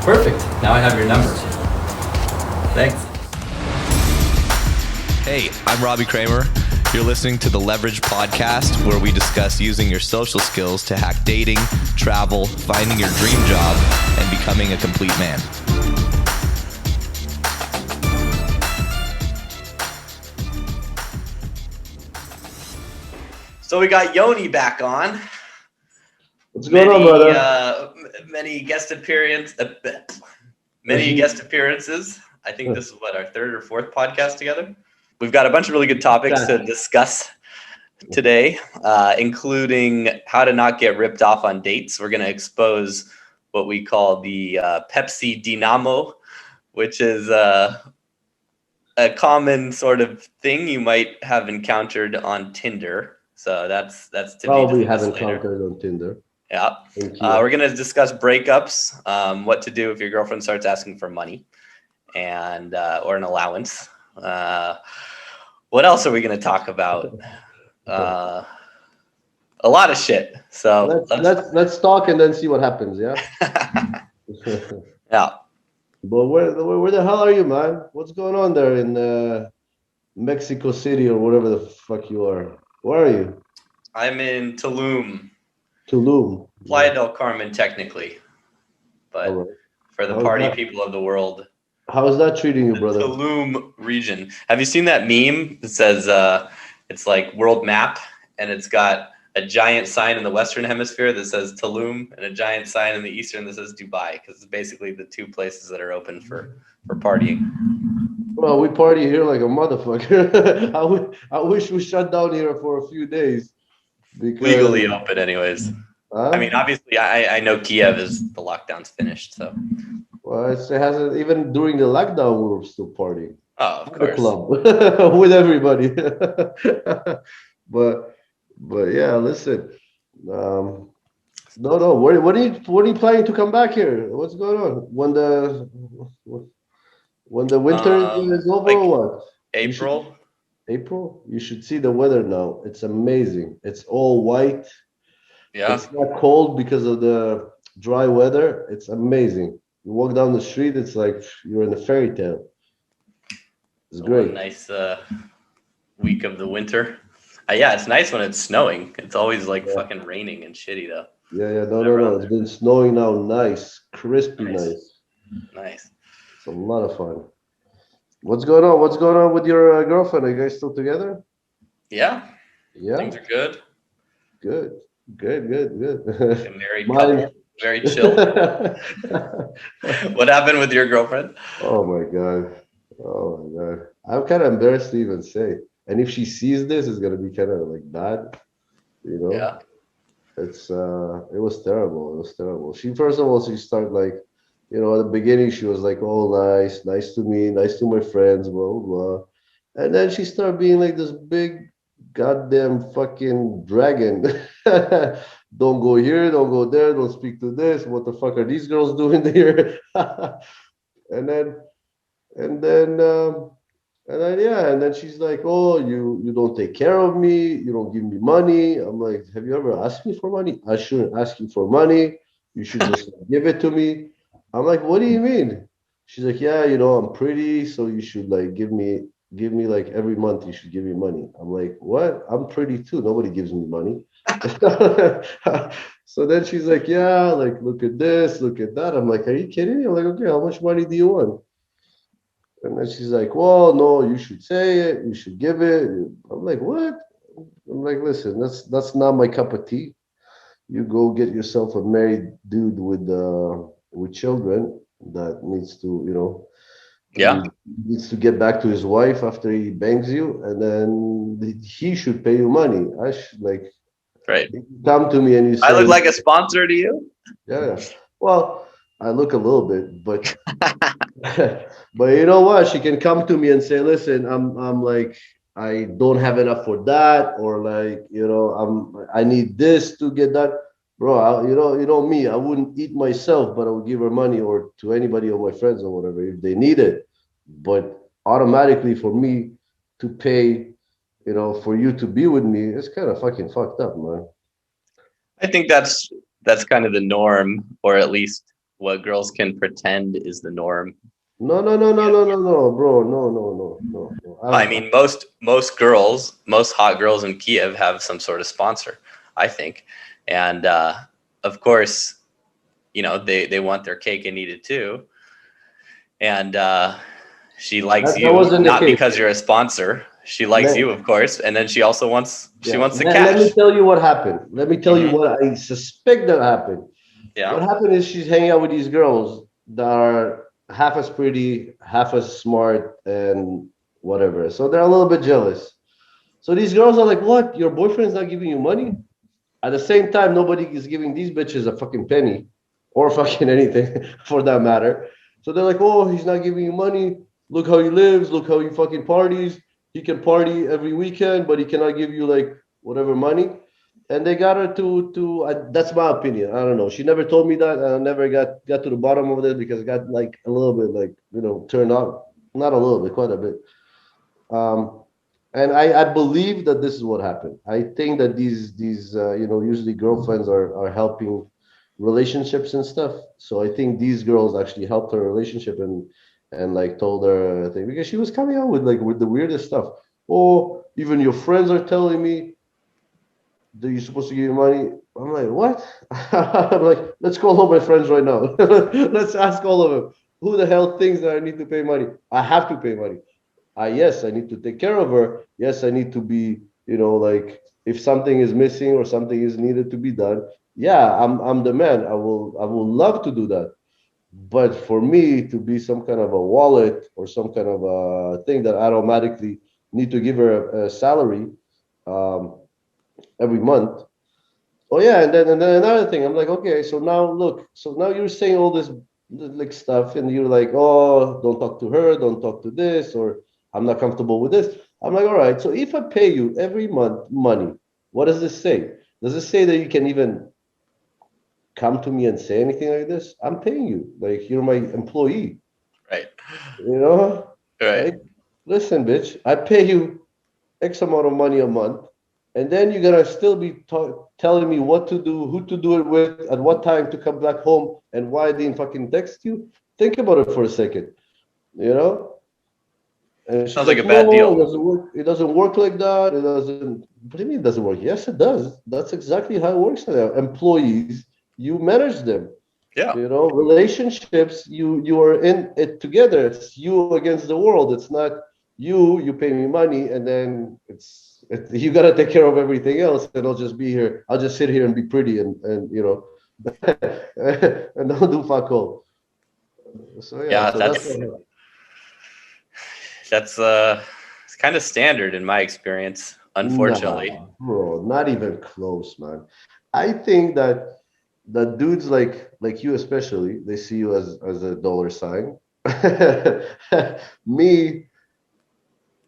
Perfect. Now I have your number. Thanks. Hey, I'm Robbie Kramer. You're listening to the Leverage Podcast, where we discuss using your social skills to hack dating, travel, finding your dream job, and becoming a complete man. So we got Yoni back on. What's going on, brother? Many guest appearances. I think this is our third or fourth podcast together. We've got a bunch of really good topics to discuss today, including how to not get ripped off on dates. We're going to expose what we call the Pepsi Dynamo, which is a common sort of thing you might have encountered on Tinder. So that's to probably haven't encountered on Tinder. Yeah. We're going to discuss breakups, what to do if your girlfriend starts asking for money and or an allowance. What else are we going to talk about? A lot of shit. So let's talk and then see what happens. Yeah. Yeah. But where the hell are you, man? What's going on there in Mexico City or whatever the fuck you are? Where are you? I'm in Tulum. Tulum. Playa del Carmen, technically. But for the party people of the world. How is that treating you, brother? Tulum region. Have you seen that meme that says it's like world map, and it's got a giant sign in the Western Hemisphere that says Tulum and a giant sign in the Eastern that says Dubai, because it's basically the two places that are open for partying. Well, we party here like a motherfucker. I wish we shut down here for a few days. Because, legally open anyways. I mean, obviously, I know Kyiv is the lockdown's finished, so. Well, it hasn't, even during the lockdown, we were still partying. Oh, of course. The club with everybody. but yeah, listen. No. What are you planning to come back here? What's going on? When the winter is over, like or what? April. April? You should see the weather now. It's amazing. It's all white. Yeah. It's not cold because of the dry weather. It's amazing. You walk down the street, it's like you're in a fairy tale. It's great. A nice week of the winter. Yeah, it's nice when it's snowing. It's always like fucking raining and shitty though. Yeah. No. It's been snowing now. Nice. Crispy nice. Nice. It's a lot of fun. What's going on? What's going on with your girlfriend? Are you guys still together? Yeah. Yeah. Things are good. Good. A married couple. Very chill. What happened with your girlfriend? Oh my god. I'm kind of embarrassed to even say. And if she sees this, it's gonna be kind of like bad, you know. Yeah. It was terrible. She started like, you know, at the beginning she was like, oh, nice to me, nice to my friends, blah blah. And then she started being like this big goddamn fucking dragon. Don't go here, don't go there, don't speak to this. What the fuck are these girls doing here? and then she's like, oh, you don't take care of me, you don't give me money. I'm like, have you ever asked me for money? I shouldn't ask you for money. You should just give it to me. I'm like, what do you mean? She's like, yeah, you know, I'm pretty, so you should like give me like every month you should give me money. I'm like, what? I'm pretty too. Nobody gives me money. So then she's like, yeah, like look at this, look at that. I'm like, are you kidding me? I'm like, okay, how much money do you want? And then she's like, well, no, you should say it, you should give it. I'm like, what? I'm like, listen, that's not my cup of tea. You go get yourself a married dude with children that needs to, you know, he needs to get back to his wife after he bangs you, and then he should pay you money. I should like, right. Come to me and you say, I look like a sponsor to you? Yeah. Well, I look a little bit, but but you know what? She can come to me and say, listen, I'm like, I don't have enough for that, or like, you know, I need this to get that. Bro, you know me, I wouldn't eat myself, but I would give her money or to anybody of my friends or whatever if they need it. But automatically for me to pay, you know, for you to be with me, it's kind of fucking fucked up, man. I think that's kind of the norm, or at least what girls can pretend is the norm. No, bro. No. I mean, most girls, most hot girls in Kyiv have some sort of sponsor, I think, and of course, they want their cake and eat it too, and she likes that you wasn't the not case. because you're a sponsor. She likes you, of course, and then she also wants the cash. Let me tell you what happened. Let me tell you what I suspect that happened. Yeah. What happened is she's hanging out with these girls that are half as pretty, half as smart, and whatever. So they're a little bit jealous. So these girls are like, "What? Your boyfriend's not giving you money?" At the same time, nobody is giving these bitches a fucking penny or fucking anything for that matter. So they're like, "Oh, he's not giving you money. Look how he lives. Look how he fucking parties. He can party every weekend, but he cannot give you like whatever money." And they got her to that's my opinion. I don't know. She never told me that. I never got to the bottom of it because I got like a little bit like turned on. Not a little bit, quite a bit. And I believe that this is what happened. I think that these usually girlfriends are helping relationships and stuff. So I think these girls actually helped her relationship and like told her thing because she was coming out with the weirdest stuff. Oh, even your friends are telling me that you're supposed to give you money. I'm like, what? I'm like, let's call all my friends right now. Let's ask all of them. Who the hell thinks that I need to pay money? I have to pay money. Yes, I need to take care of her. Yes, I need to be, like if something is missing or something is needed to be done. Yeah, I'm the man. I will love to do that. But for me to be some kind of a wallet or some kind of a thing that I automatically need to give her a salary um, every month. Oh yeah, and then another thing, I'm like, okay, so now look, so now you're saying all this like stuff, and you're like, oh, don't talk to her, don't talk to this, or I'm not comfortable with this. I'm like, all right, so if I pay you every month money, what does this say? Does it say that you can even come to me and say anything like this? I'm paying you, like you're my employee, Right. you know? Right. Like, listen, bitch, I pay you X amount of money a month, and then you're gonna still be telling me what to do, who to do it with, at what time to come back home, and why I didn't fucking text you. Think about it for a second, you know. And she's Sounds like like, a bad "No, it deal. doesn't work. It doesn't work like that. It doesn't." What do you mean it doesn't work? Yes, it does. That's exactly how it works now. Employees, you manage them. Yeah. Relationships, you are in it together. It's you against the world. It's not you pay me money and then you got to take care of everything else, and I'll just be here. I'll just sit here and be pretty and and don't do fuck all. So yeah, Yeah, so that's what that's it's kind of standard in my experience, unfortunately. Nah, bro, not even close, man. I think that dudes like you especially, they see you as a dollar sign. Me,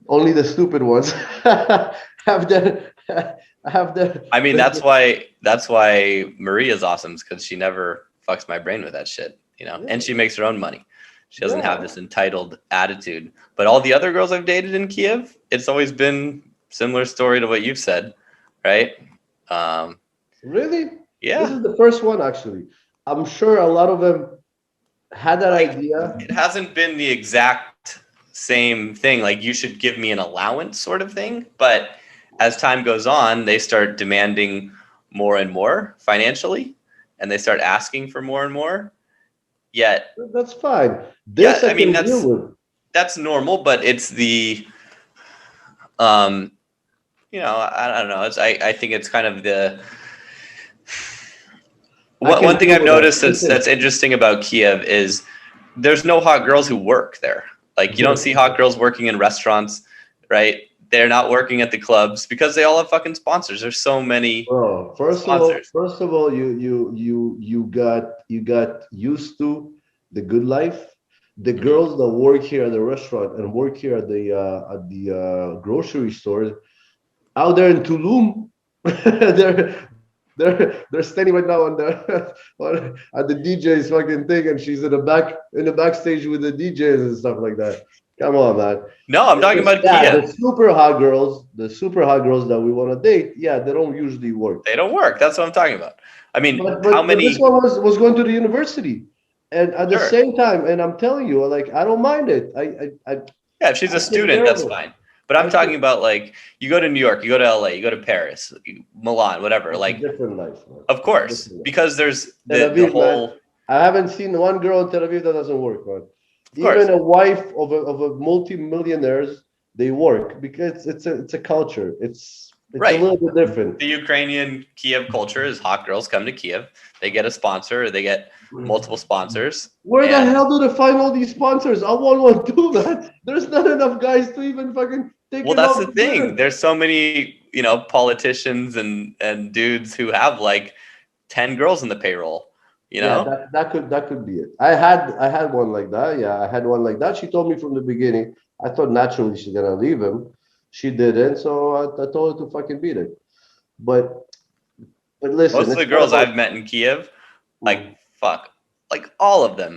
only the stupid ones have the have the, I mean, the that's why Maria's awesome, because she never fucks my brain with that shit, and she makes her own money. She doesn't have this entitled attitude. But all the other girls I've dated in Kyiv, it's always been similar story to what you've said, right? Really? This Yeah. is the first one actually. I'm sure a lot of them had that idea. It hasn't been the exact same thing, like you should give me an allowance sort of thing, but as time goes on, they start demanding more and more financially, and they start asking for more and more. Yet, That's fine. yeah, This I I mean can deal with. that's normal, but it's the um, I don't know. I think it's kind of the I can one thing deal I've with that. noticed that's interesting about Kyiv is there's no hot girls who work there. Like you don't see hot girls working in restaurants, right? They're not working at the clubs because they all have fucking sponsors. There's so many Bro, sponsors. first of all, you got used to the good life. The Mhm. girls that work here at the restaurant and work here at the grocery stores out there in Tulum, they're standing right now on the at the DJ's fucking thing, and she's in the backstage with the DJs and stuff like that. Come on, man. No, I'm talking about Yeah, the Kyiv. super hot girls that we want to date, yeah, they don't usually work. They don't work. That's what I'm talking about. I mean, But how this many? one was going to the university, And at the Sure. same time, and I'm telling you, like, I don't mind it. Yeah, if she's I a take student, care of that's her. fine. But I'm I talking take- about like you go to New York, you go to LA, you go to Paris, Milan, whatever. It's a Like, different life, man. of It's a course, different life. because there's Tel the Aviv, man. whole. I haven't seen one girl in Tel Aviv that doesn't work, man. Of course. Even a wife of a multi-millionaires, they work because it's a culture. It's Right. a little bit different. The Ukrainian Kyiv culture is hot girls come to Kyiv, they get a sponsor, or they get multiple sponsors. Where the and- hell do they find all these sponsors? I won't want to do that. There's not enough guys to even fucking take Well, it that's off the thing. There's so many, politicians and dudes who have like 10 girls in the payroll. Yeah, that could be it. I had one like that. Yeah, I had one like that. She told me from the beginning. I thought naturally she's gonna leave him. She didn't, so I told her to fucking beat it. But listen, Most of the it's girls not about- I've met in Kyiv, like fuck, like all of them.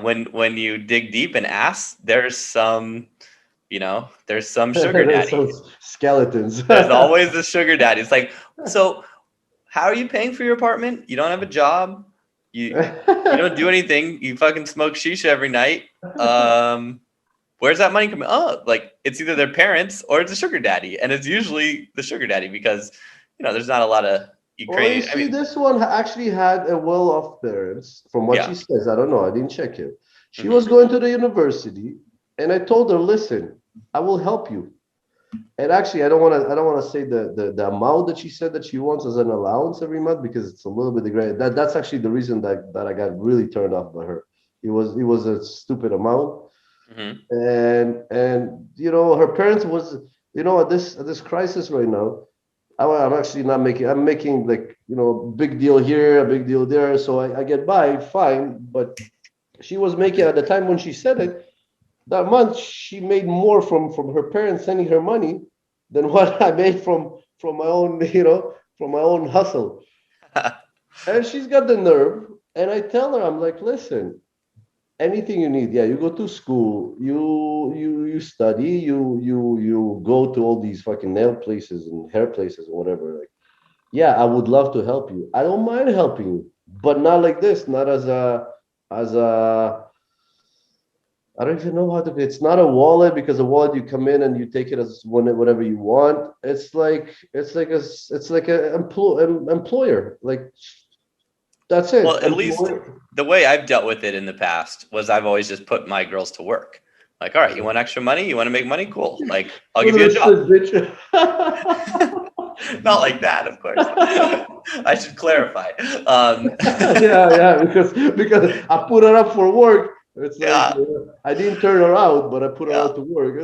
When you dig deep and ask, there's some sugar There's daddy. some skeletons. There's always the sugar daddy. It's like, so how are you paying for your apartment? You don't have a job. You don't do anything. You fucking smoke shisha every night. Where's that money coming? Oh, like it's either their parents or it's a sugar daddy, and it's usually the sugar daddy because there's not a lot of Well, you Ukrainian. see, this one actually had a well-off parents, from what Yeah. she says. I don't know. I didn't check it. She Mhm. was going to the university, and I told her, "Listen, I will help you." And actually, I don't want to say the amount that she said that she wants as an allowance every month because it's a little bit great. That's actually the reason that I got really turned off by her. It was a stupid amount, Mhm. and her parents was at this crisis right now. I'm actually not making. I'm making like big deal here, a big deal there, so I get by fine. But she was making at the time when she said it. That month she made more from her parents sending her money than what I made from my own from my own hustle. And she's got the nerve, and I tell her, I'm like, listen, anything you need, yeah, you go to school, you study, you go to all these fucking nail places and hair places or whatever. Like, yeah, I would love to help you. I don't mind helping you, but not like this, not as a I don't even know how to. It's not a wallet because a wallet you come in and you take it as whatever you want. It's like a employer. Like that's it. Well, at least Employer. the way I've dealt with it in the past was I've always just put my girls to work. Like, all right, you want extra money? You want to make money? Cool. Like, I'll give you a job. Bitch. Not like that, of course. I should clarify. Yeah, because I put her up for work. It's like Yeah. I didn't turn her out, but I put her Yeah. out to work.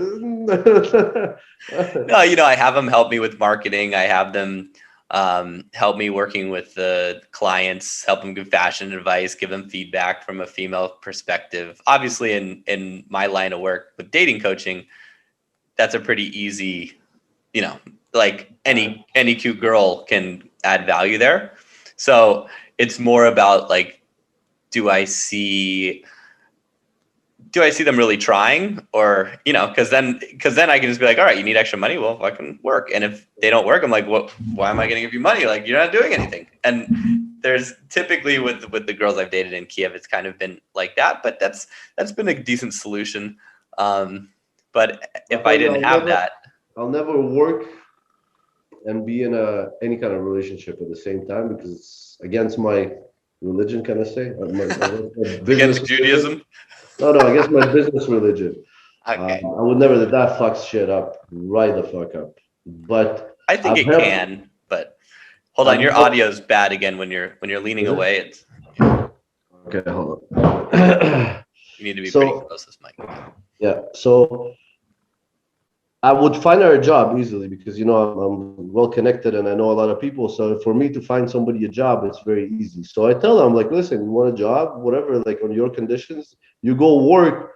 No, I have them help me with marketing. I have them help me working with the clients, help them give fashion advice, give them feedback from a female perspective. Obviously, in my line of work with dating coaching, that's a pretty easy, like any cute girl can add value there. So it's more about like, do I see them really trying, or because then I can just be like, all right, you need extra money, well, fucking work. And if they don't work, I'm like, well, why am I going to give you money? Like, you're not doing anything. And there's typically with the girls I've dated in Kyiv, it's kind of been like that, but that's been a decent solution. But if I didn't have that, I'll never work and be in any kind of relationship at the same time because it's against my religion, can I say? My against Judaism. No, against my business religion. Okay. I would never. That fucks shit up right the fuck up. But I think I've it helped- can, but hold on, your audio's bad again when you're leaning Is it? away. It's Okay, hold on. you need to be So- pretty close to this mic. Yeah, so I would find her a job easily because I'm well connected and I know a lot of people. So for me to find somebody a job, it's very easy. So I tell them, like, listen, you want a job, whatever, like on your conditions, you go work.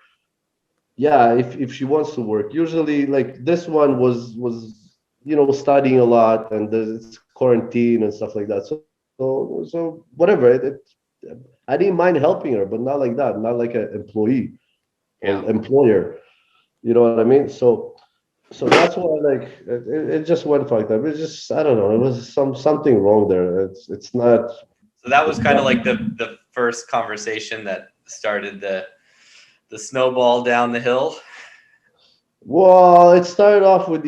Yeah, if she wants to work. Usually, like this one was studying a lot and it's quarantine and stuff like that. So whatever. I didn't mind helping her, but not like that, not like an employee or employer. You know what I mean? So that's why like it just went like that. It's just I don't know. It was something wrong there. It's not. So that was kind of like the first conversation that started the snowball down the hill? Well, it started off with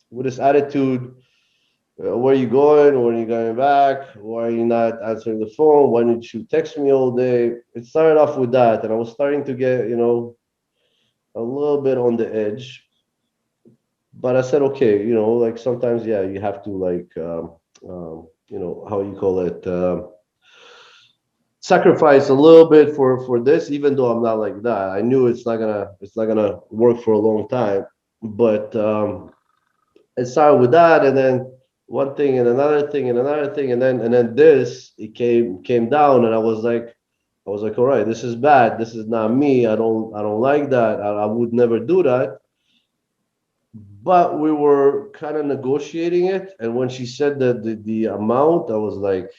with this attitude. Where you going? When are you going back? Why are you not answering the phone? Why didn't you text me all day? It started off with that, and I was starting to get, a little bit on the edge. But I said, okay, like sometimes, yeah, you have to like, how you call it, sacrifice a little bit for this, even though I'm not like that. I knew it's not gonna work for a long time, but it started with that, and then one thing and another thing and another thing, and then this it came down, and I was like, all right, this is bad. This is not me. I don't like that. I would never do that. But we were kind of negotiating it, and when she said that the amount, I was like,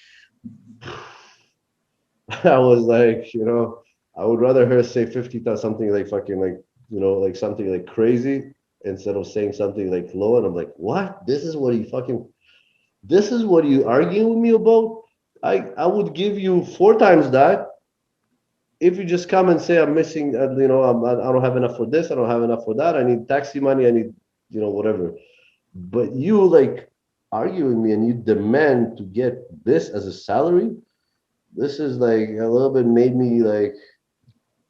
I was like, I would rather her say 50,000, something like fucking like, like something like crazy, instead of saying something like low. And I'm like, what? This is what you arguing with me about? I would give you 4 times that if you just come and say I'm missing, I don't have enough for this, I don't have enough for that, I need taxi money, I need, whatever. But you like argue with me and you demand to get this as a salary. This is like a little bit made me like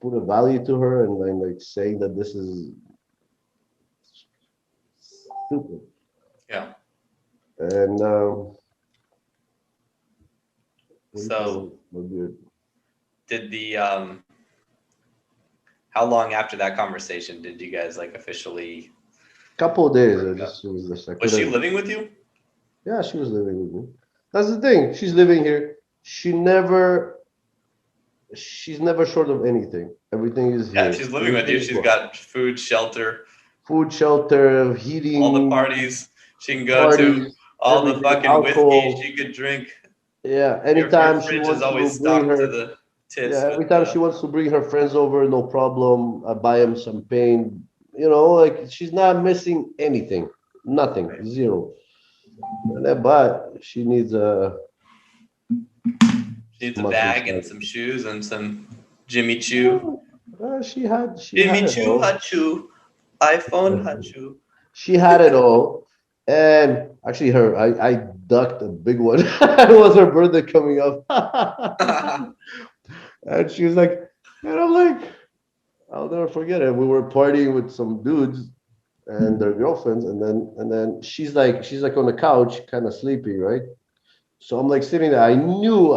put a value to her, and like saying that this is stupid. Yeah. And So did the how long after that conversation did you guys like officially? couple of days, Break up. it was just like, Was she living with you? Yeah, she was living with me. That's the thing. She's living here. She's never short of anything. Everything is Yeah, here. if she's living with Everything you, is she's good. got food, shelter, Food, shelter, all the heating, parties she can go to, parties, all the everything, fucking whiskey alcohol. she could drink. Yeah, Your anytime she fridge is wants always to bring stocked to her, the yeah, tits with every time she wants to bring her friends over, no problem. I buy them champagne. Like she's not missing anything, nothing, zero. But she needs she needs a some monthly bag and salary. some shoes and some Jimmy Choo. She had Jimmy it Choo all. Hachu. iPhone Hachu. She had it all. And actually, I ducked a big one. It was her birthday coming up. And she was like, and I'm like, I'll never forget it. We were partying with some dudes and their girlfriends, and then she's like on the couch, kind of sleepy, right? So I'm like sitting there. I knew,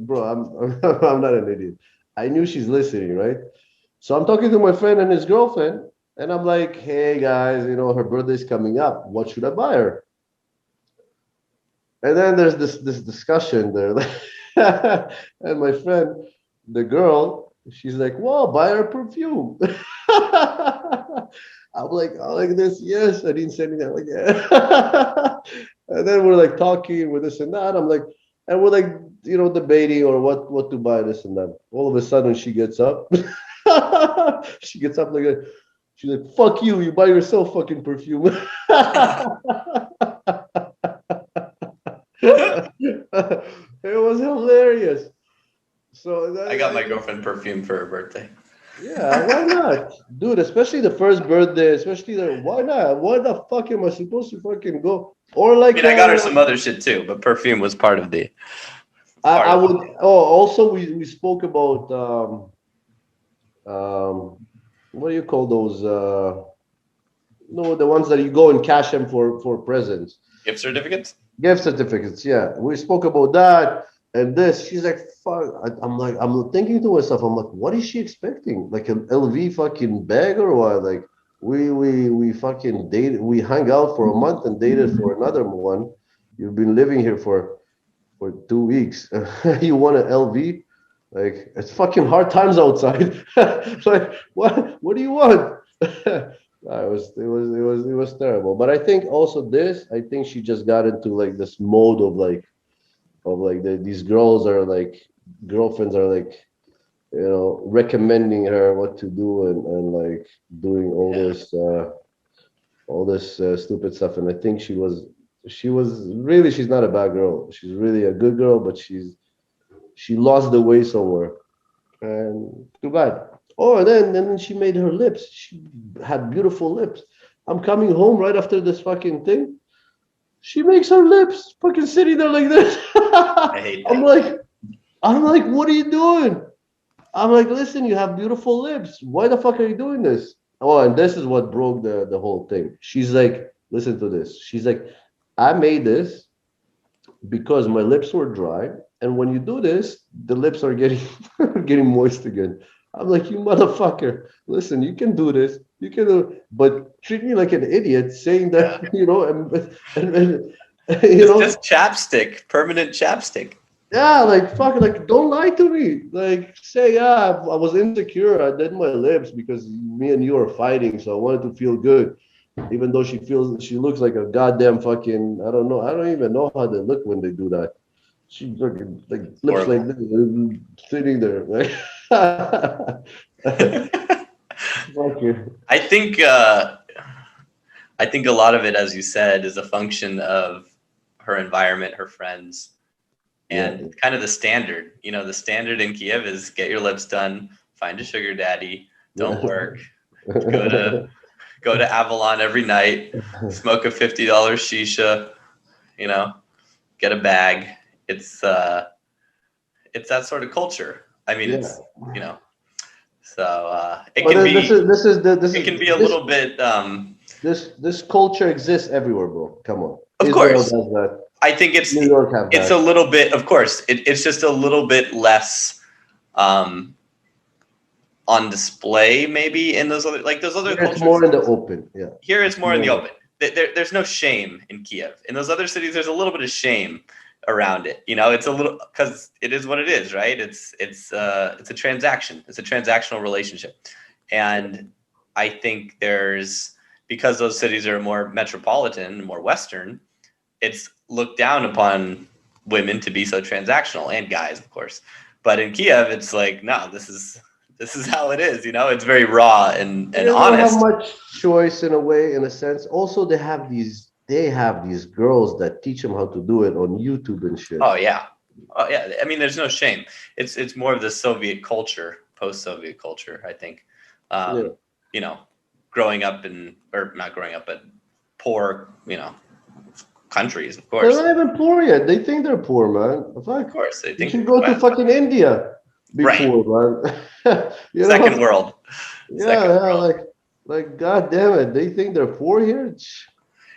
bro. I'm not an idiot. I knew she's listening, right? So I'm talking to my friend and his girlfriend, and I'm like, hey guys, her birthday's coming up. What should I buy her? And then there's this discussion there. And my friend, the girl, she's like, well, buy her perfume. I'm like, I like this. Yes, I didn't say anything. I'm like, yeah. And then we're like talking with this and that. I'm like, and we're like, debating or what to buy, this and that. All of a sudden, she gets up. She gets up like she's like, fuck you. You buy yourself fucking perfume. It was hilarious. So I got my girlfriend perfume for her birthday. yeah, why not, dude? Especially the first birthday, especially why not? Why the fuck am I supposed to fucking go? Or I like, mean, I got her some other shit too, but perfume was part of the. I would. Oh, also we spoke about what do you call those? No, the ones that you go and cash them for presents. Gift certificates? Gift certificates, yeah. We spoke about that and this. She's like, fuck. I'm like, I'm thinking to myself, I'm like, what is she expecting? Like an LV fucking bag or what? Like, we fucking dated, we hung out for a month and dated for another one. You've been living here for 2 weeks. You want an LV? Like, it's fucking hard times outside. Like, what do you want? It was terrible. But I think also I think she just got into like this mode of like these girls are like girlfriends are like recommending her what to do and like doing all this stupid stuff. And I think she was really, she's not a bad girl. She's really a good girl, but she's she lost the way somewhere, and too bad. Oh, and then she made her lips. She had beautiful lips. I'm coming home right after this fucking thing. She makes her lips, fucking sitting there like this. I hate I'm that. like, what are you doing? I'm like, listen, you have beautiful lips. Why the fuck are you doing this? Oh, and this is what broke the whole thing. She's like, listen to this. She's like, I made this because my lips were dry, and when you do this, the lips are getting getting moist again. I'm like, you motherfucker! Listen, you can do this. You can do, but treat me like an idiot, saying Yeah. that and It's just chapstick, permanent chapstick. yeah, like fuck, like don't lie to me. Like say, yeah, I was insecure. I did my lips because me and you are fighting, so I wanted to feel good. Even though she looks like a goddamn fucking, I don't know. I don't even know how they look when they do that. She looking like lips like Horrible. this, sitting there. Like, fuck you. I think a lot of it, as you said, is a function of her environment, her friends, Yeah. and kind of the standard. You know, the standard in Kyiv is get your lips done, find a sugar daddy, don't work, go to Avalon every night, smoke a $50 shisha, you know, get a bag. It's that sort of culture. I mean, Yeah. it's you know, so it But can then be this it is can be a this little bit. this culture exists everywhere, bro. Come on. Of Israel course, does that. I think New York have it's a that. little bit. Of course, it's just a little bit less um, on display, maybe in those other It's cultures. more in the open. Yeah. Here, it's more in the More. open. There's no shame in Kyiv. In those other cities, there's a little bit of shame around it. You know, it's a little because it is what it is, right? It's a transaction. It's a transactional relationship, and I think there's because those cities are more metropolitan, more Western. It's looked down upon women to be so transactional, and guys, of course. But in Kyiv, it's like no, this is how it is. You know, it's very raw and They don't have honest. much choice in a way, in a sense. Also, they have these girls that teach them how to do it on YouTube and shit. Oh yeah. Oh yeah. I mean, there's no shame. It's more of the Soviet culture, post-Soviet culture, I think. Yeah. You know, growing up or not growing up, but poor, countries, of They're course. not even poor yet. They think they're poor, man. Fuck. Of course, they You think should go to fucking India before, man. You second know? world. Yeah, Second yeah, world. like god damn it. They think they're poor here.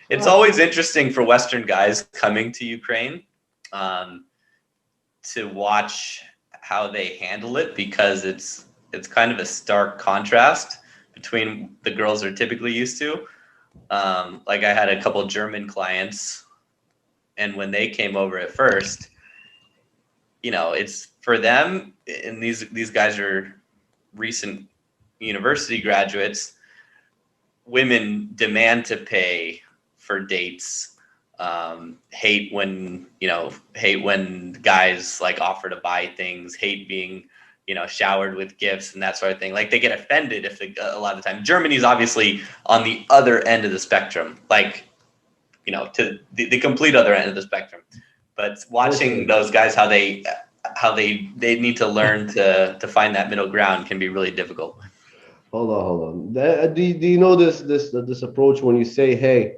It's Fuck. always interesting for Western guys coming to Ukraine to watch how they handle it because it's kind of a stark contrast between the girls they're typically used to. Like I had a couple of German clients, and when they came over at first, it's for them, and these guys are recent university graduates. Women demand to pay for dates. Hate when guys like offer to buy things. Hate being showered with gifts and that sort of thing. Like they get offended if a lot of the time. Germany's obviously on the other end of the spectrum, like to the complete other end of the spectrum. But watching those guys how they need to learn to find that middle ground can be really difficult. Hold on. Do you know this approach when you say, hey,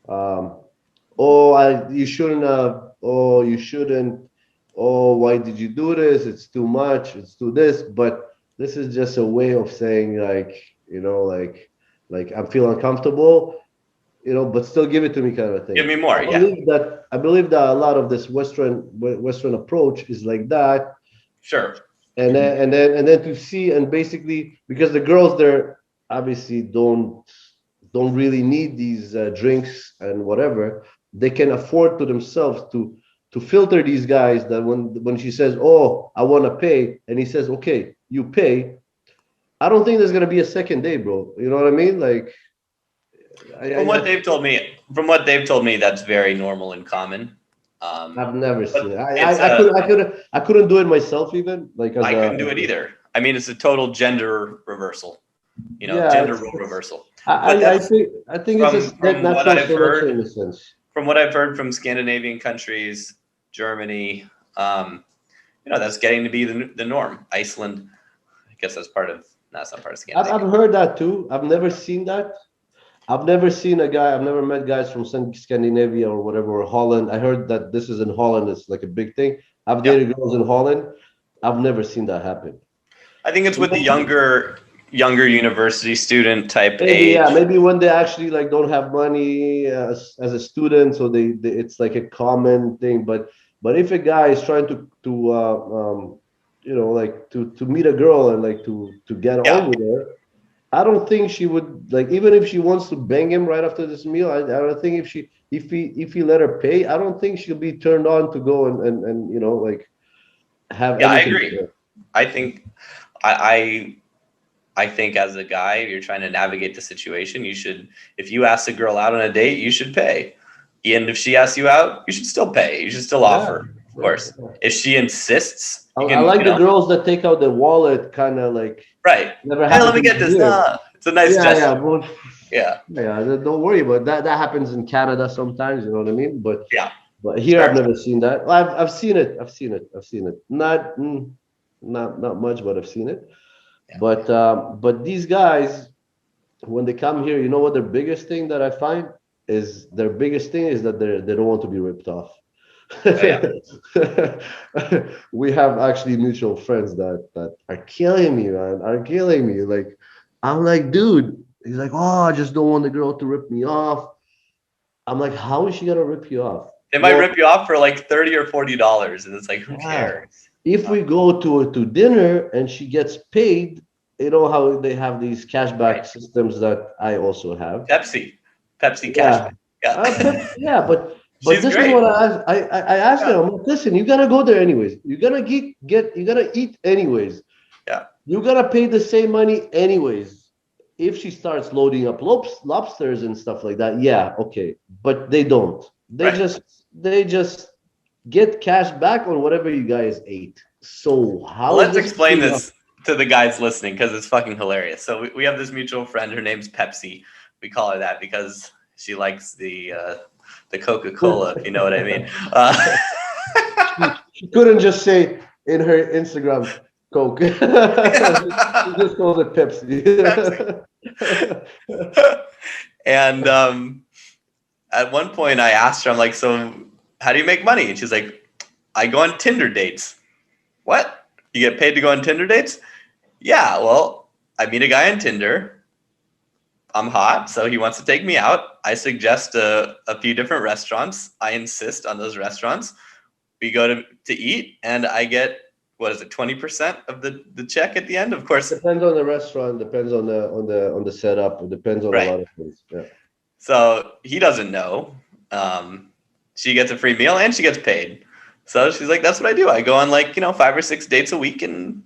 you shouldn't have, oh, you shouldn't, oh, why did you do this? It's too much, it's too this. But this is just a way of saying like I feel uncomfortable, but still give it to me kind of thing. Give me more. I believe that a lot of this Western approach is like that. Sure. And then to see, and basically because the girls there obviously don't really need these drinks and whatever, they can afford to themselves to filter these guys that when she says, oh, I want to pay, and he says, okay, you pay, I don't think there's going to be a second day, bro. You know what I mean? Like from what they've told me, that's very normal and common. I've never seen it. I couldn't do it myself, even like I couldn't do it either. I mean, it's a total gender reversal, gender role reversal. I think it's a natural selection in a sense. From what I've heard from Scandinavian countries, Germany, that's getting to be the norm. Iceland, I guess that's part of. No, that's not part of Scandinavia. I've heard that too. I've never seen that. I've never seen a guy. I've never met guys from Scandinavia or whatever, or Holland. I heard that this is in Holland. It's like a big thing. I've dated girls in Holland. I've never seen that happen. I think it's with the younger university student type Maybe, age. yeah, maybe when they actually like don't have money as a student, so they it's like a common thing. But if a guy is trying to like to meet a girl and like to get on with her, I don't think she would, like, even if she wants to bang him right after this meal. I don't think if he let her pay, I don't think she'll be turned on to go and like have. Yeah, I anything agree. I think I think as a guy, if you're trying to navigate the situation, you should, if you ask a girl out on a date, you should pay. And if she asks you out, you should still pay. You should still offer, of course. If she insists, I like the girls that take out the wallet, kind of like, right. Never Hey, let me get this. It's a nice gesture. Yeah. Don't worry about that. That happens in Canada sometimes. You know what I mean? But here I've never seen that. I've seen it. Not much, but I've seen it. Yeah. But these guys, when they come here, you know what their biggest thing that I find is that they don't want to be ripped off. We have actually mutual friends that are killing me, man. Like, I'm like, dude. He's like, oh, I just don't want the girl to rip me off. I'm like, how is she gonna rip you off? They might rip you off for like $30 or $40, and it's like, who cares? If we go to dinner and she gets paid, you know how they have these cashback systems that I also have. Pepsi cashback. But this is what I asked them. I'm like, listen, you gotta go there anyways. You're gonna eat anyways. Yeah. You gotta pay the same money anyways. If she starts loading up lobsters and stuff like that, yeah, okay. But they don't. They just get cash back on whatever you guys ate. So let's explain this to the guys listening, because it's fucking hilarious. So we have this mutual friend. Her name's Pepsi. We call her that because she likes the Coca-Cola, if you know what I mean. She couldn't just say in her Instagram Coke. She just calls it Pepsi. And at one point I asked her, I'm like, so how do you make money? And she's like, I go on Tinder dates. What? You get paid to go on Tinder dates? Yeah, well, I meet a guy on Tinder. I'm hot, so he wants to take me out. I suggest a few different restaurants. I insist on those restaurants. We go to eat, and I get, 20% of the check at the end? Of course. Depends on the restaurant. Depends on the setup. It depends on a lot of things. Yeah. So he doesn't know. She gets a free meal and she gets paid. So she's like, that's what I do. I go on 5 or 6 dates a week, and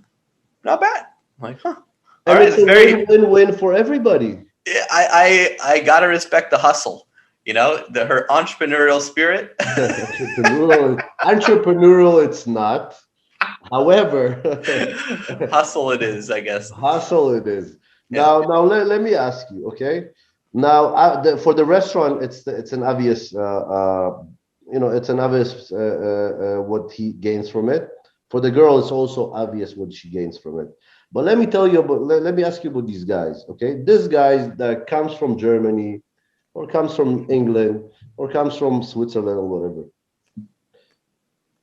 not bad. I'm like, huh. All right, it's a win-win for everybody. Yeah, I gotta respect the hustle. Her entrepreneurial spirit. Entrepreneurial, it's not. However, hustle it is, I guess. Hustle it is. Now let me ask you, okay? Now for the restaurant, it's an obvious, it's an obvious what he gains from it. For the girl, it's also obvious what she gains from it. But let me ask you about these guys, okay? This guy that comes from Germany, or comes from England, or comes from Switzerland, or whatever.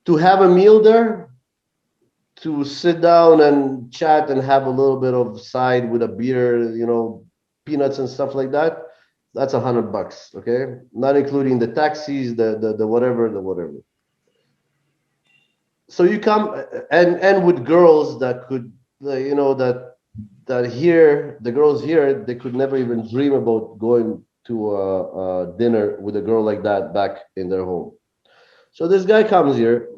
To have a meal there, to sit down and chat and have a little bit of side with a beer, peanuts and stuff like that, that's $100, okay? Not including the taxis, the whatever. So you come and with girls that could, that here, the girls here, they could never even dream about going to a dinner with a girl like that back in their home. So this guy comes here,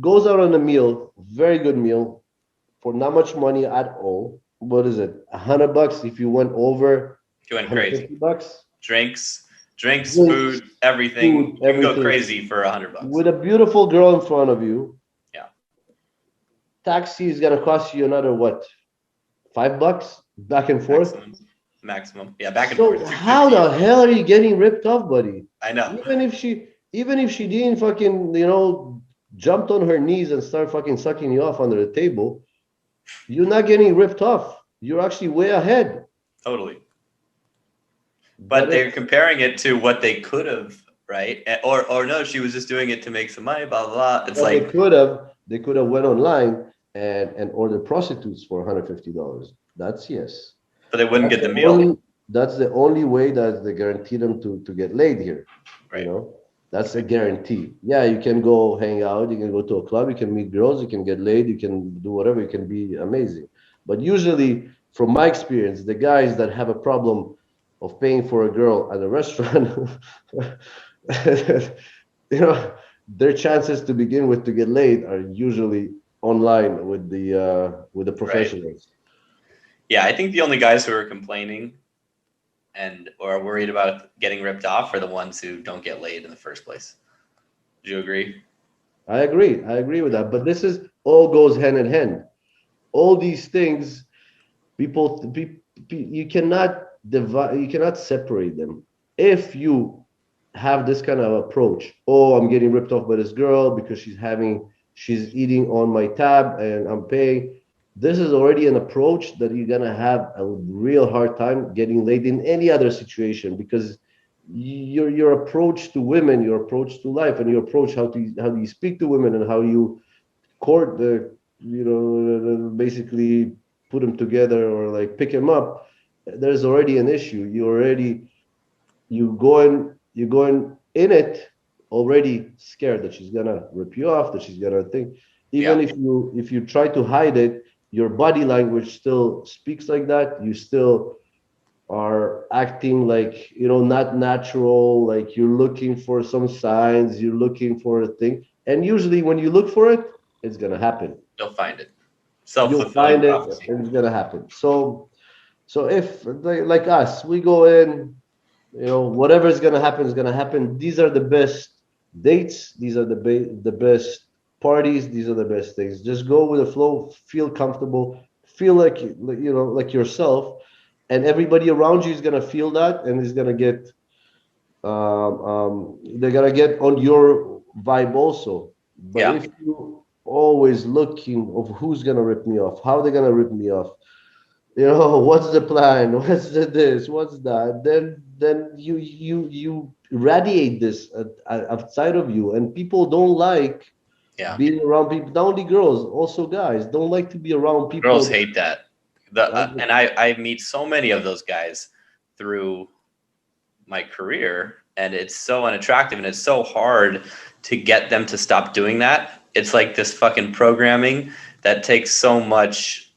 goes out on a meal, very good meal, for not much money at all. What is it? $100 if you went over. You went crazy. $150. Drinks, food, everything. You can go crazy for $100 with a beautiful girl in front of you. Yeah. Taxi is gonna cost you another what? $5 back and forth. Maximum. Yeah, back and forth. So how the hell are you getting ripped off, buddy? I know. Even if she didn't fucking, jumped on her knees and started fucking sucking you off under the table, you're not getting ripped off. You're actually way ahead. Totally. But they're comparing it to what they could have, right? Or no, she was just doing it to make some money, blah, blah, blah. It's like they could have went online and ordered prostitutes for $150. That's yes. But they wouldn't That's get the meal. That's the only way that they guarantee them to get laid here. Right. You know, that's a guarantee. Yeah, you can go hang out, you can go to a club, you can meet girls, you can get laid, you can do whatever, you can be amazing. But usually, from my experience, the guys that have a problem of paying for a girl at a restaurant, you know, their chances to begin with to get laid are usually online with the professionals. Right. Yeah, I think the only guys who are complaining and or are worried about getting ripped off are the ones who don't get laid in the first place. Do you agree? I agree with that. But this is all goes hand in hand. All these things, you cannot divide, you cannot separate them. If you have this kind of approach, oh, I'm getting ripped off by this girl because she's eating on my tab and I'm paying. This is already an approach that you're gonna have a real hard time getting laid in any other situation, because your approach to women, your approach to life, and your approach how do you speak to women and how you court basically put them together or like pick them up. There's already an issue. You going in it already scared that she's gonna rip you off, that she's gonna think. Even if you try to hide it, your body language still speaks like that. You still are acting like, not natural, like you're looking for some signs, you're looking for a thing. And usually when you look for it, it's gonna happen. You'll find it. You'll find it and it's gonna happen. So if like us, we go in, whatever is gonna happen is gonna happen. These are the best dates. These are the best parties. These are the best things. Just go with the flow. Feel comfortable. Feel like like yourself, and everybody around you is gonna feel that, and is gonna get. They're gonna get on your vibe also. But if you always looking of who's gonna rip me off, how they're gonna rip me off, what's the plan, what's this, what's that, then you radiate this outside of you, and people don't like being around people. Not only girls, also guys don't like to be around people. Girls hate that. And I meet so many of those guys through my career, and it's so unattractive, and it's so hard to get them to stop doing that. It's like this fucking programming that takes so much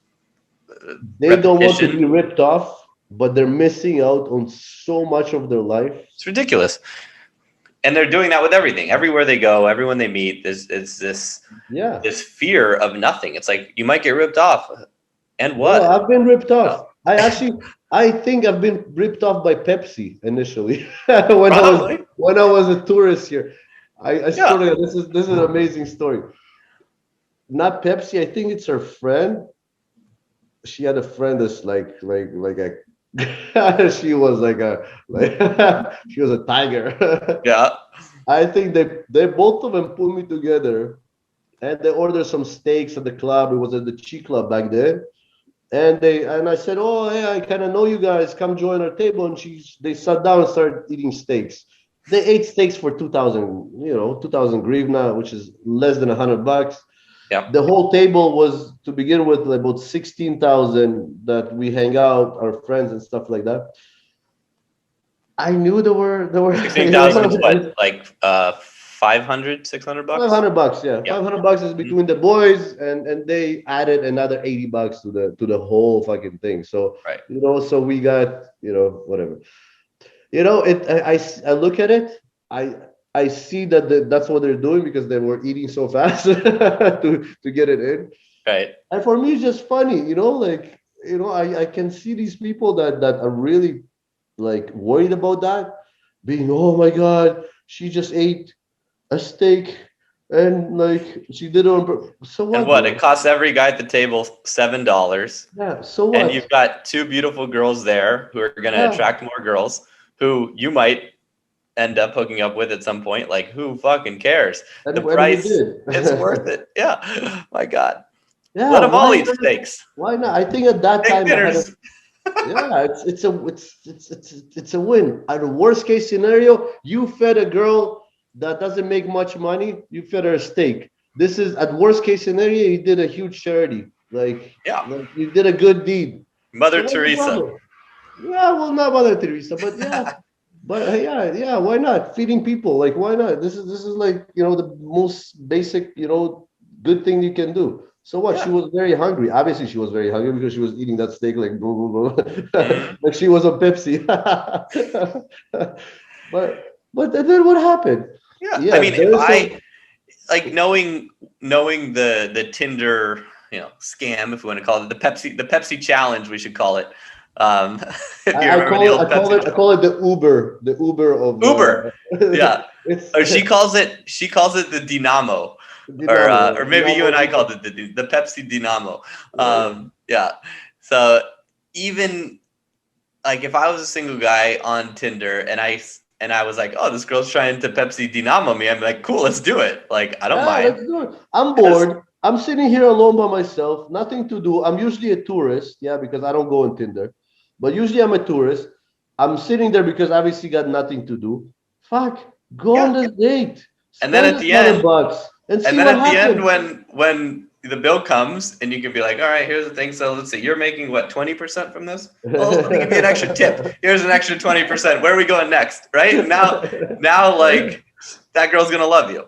they don't want to be ripped off, but they're missing out on so much of their life. It's ridiculous. And they're doing that with everything. Everywhere they go, everyone they meet, there's this fear of nothing. It's like, you might get ripped off. And what? No, I've been ripped off. I think I've been ripped off by Pepsi initially when I was a tourist here. I swear to God, this is an amazing story. Not Pepsi. I think it's her friend. She had a friend that's like a she was she was a tiger. Yeah. I think they both of them put me together, and they ordered some steaks at the club. It was at the Chi Club back then. And I said, oh, hey, I kind of know you guys. Come join our table. And they sat down and started eating steaks. They ate steaks for 2,000 grivna, which is less than $100. Yeah. The whole table was, to begin with, about 16,000 that we hang out, our friends and stuff like that. I knew there were 16,000 is what, like 500, 600 bucks? $500, yeah. $500 is between the boys, and they added another $80 to the whole fucking thing. So so we got whatever. I look at it. I see that that's what they're doing, because they were eating so fast to get it in. Right. And for me, it's just funny, I can see these people that are really like worried about that, being, oh my God, she just ate a steak and like she did it on purpose. So what? And what? It costs every guy at the table $7. Yeah. So what? And you've got two beautiful girls there who are going to attract more girls who you might end up hooking up with at some point. Like, who fucking cares? And The when we price, did. it's worth it. Yeah. My God. Yeah, Let them all why eat not? steaks. Why not? I think at that Steak time I had a, dinners. yeah, it's a win. At the worst case scenario, you fed a girl that doesn't make much money, you fed her a steak. This is at worst case scenario, you did a huge charity. Yeah. Like you did a good deed. So Mother what's the Teresa. problem? Yeah, well, not Mother Teresa, but yeah, but yeah, why not? Feeding people, like why not? This is like the most basic good thing you can do. So what? She Yeah. was very hungry. Obviously, she was very hungry because she was eating that steak like blah, blah, blah. Mhm. like she was on Pepsi. but then what happened? Yeah. I Yes, mean, if there is some. I like knowing the Tinder, scam, if we want to call it the Pepsi challenge, we should call it. If you I remember the call it old Pepsi I call it the Uber of Uber. Yeah. it's Or she calls it the Dynamo. Or maybe you and I Dynamo. called it the Pepsi Dynamo. Right. Yeah. So even like if I was a single guy on Tinder and I was like, oh, this girl's trying to Pepsi Dynamo me, I'm like, cool, let's do it. Like, I don't Yeah, mind. let's do it. I'm 'Cause- bored. I'm sitting here alone by myself, nothing to do. I'm usually a tourist, yeah, because I don't go on Tinder. But usually I'm a tourist. I'm sitting there because obviously got nothing to do. Fuck, go on yeah. this date. And then Spend at a the hundred end, bucks and and see then what at the end, happens. when the bill comes, and you can be like, all right, here's the thing. So let's see, you're making what 20% from this? Well, let me give you an extra tip. Here's an extra 20%. Where are we going next? Right now, like that girl's gonna love you.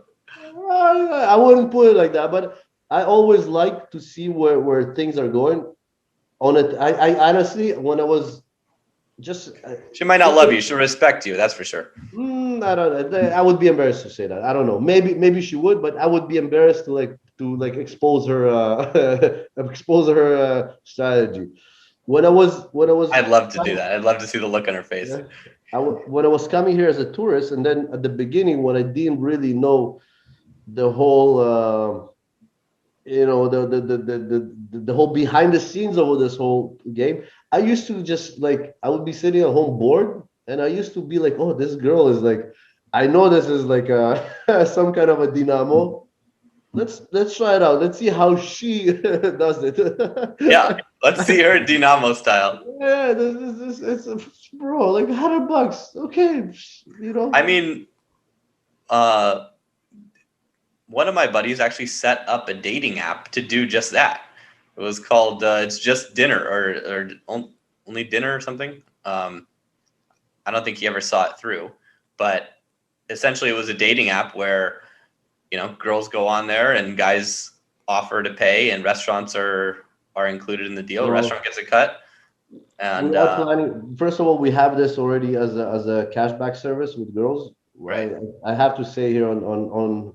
I wouldn't put it like that, but I always like to see where things are going. On it, I honestly, when I was just She might not love you. She'll respect you. That's for sure. I don't know. I would be embarrassed to say that. I don't know. Maybe she would, but I would be embarrassed to expose her expose her strategy. When I was I'd love to do that. I'd love to see the look on her face. yeah, when I was coming here as a tourist, and then at the beginning when I didn't really know the whole the whole behind the scenes of this whole game. I used to just like I would be sitting at home bored, and I used to be like, oh, this girl is like, I know this is like some kind of a dynamo. Let's try it out. Let's see how she does it. Yeah, let's see her Dynamo style. Yeah, bro, like $100. Okay, I mean, uh, one of my buddies actually set up a dating app to do just that. It was called "It's Just Dinner" or "Only Dinner" or something. I don't think he ever saw it through, but essentially it was a dating app where girls go on there and guys offer to pay, and restaurants are included in the deal. The So restaurant gets a cut, we and are planning. First of all, we have this already as a cashback service with girls. right, I have to say here on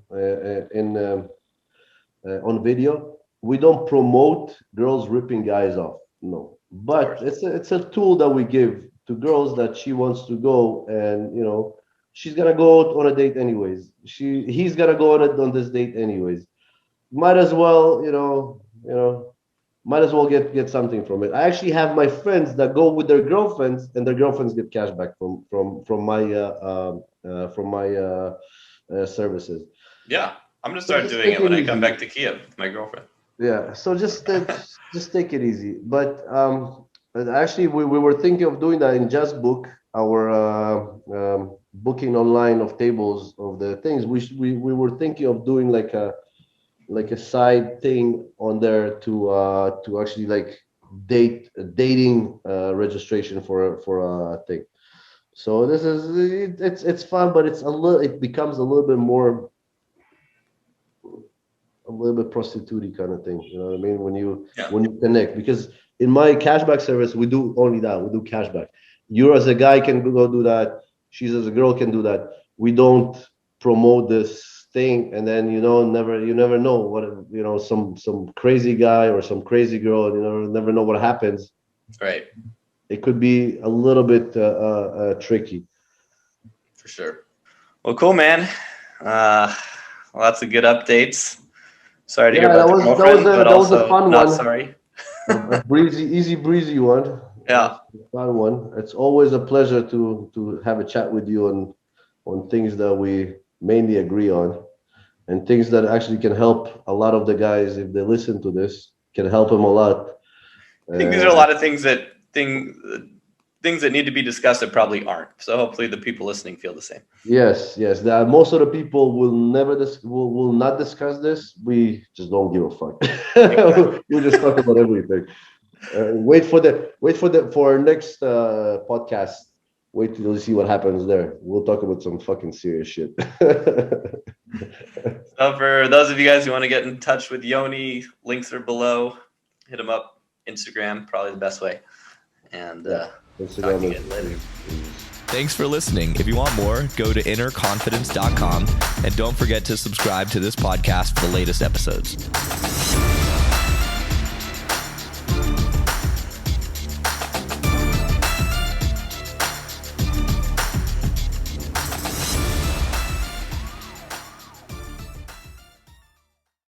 video, we don't promote girls ripping guys off. No, of but course, it's a tool that we give to girls that she wants to go, and she's gonna go on a date anyways. He's gonna go on this date anyways. Might as well, might as well get something from it. I actually have my friends that go with their girlfriends, and their girlfriends get cash back from my services. yeah. I'm gonna So start just doing take it it when I come easy. back to Kyiv with my girlfriend. Yeah. So just take it easy. But actually, we were thinking of doing that in Just Book, our booking online of tables of the things. We were thinking of doing like a side thing on there to actually like dating registration for a thing. So this is it's fun, but it becomes a little bit more a little bit prostitute kind of thing. You know what I mean? Yeah, When you connect, because in my cashback service we do only that. We do cashback. You as a guy can go do that. She's as a girl can do that. We don't promote this thing, and then you never know what some crazy guy or some crazy girl. Never know what happens. right, It could be a little bit tricky. for sure. Well, cool, man. Lots of good updates. Sorry to hear Yeah, about the girlfriend, but that was a also fun not one. sorry. A easy breezy one. Yeah, Fun one. It's always a pleasure to have a chat with you on things that we mainly agree on, and things that actually can help a lot of the guys if they listen to this, can help them a lot. I think these are a lot of things that need to be discussed that probably aren't. So hopefully the people listening feel the same. Yes. That most of the people will never will not discuss this. We just don't give a fuck. We just talk about everything. Wait for our next podcast. Wait till you see what happens there. We'll talk about some fucking serious shit. So for those of you guys who want to get in touch with Yoni, links are below. Hit him up. Instagram, probably the best way. And Instagram talk to you guys later. Thanks for listening. If you want more, go to innerconfidence.com and don't forget to subscribe to this podcast for the latest episodes.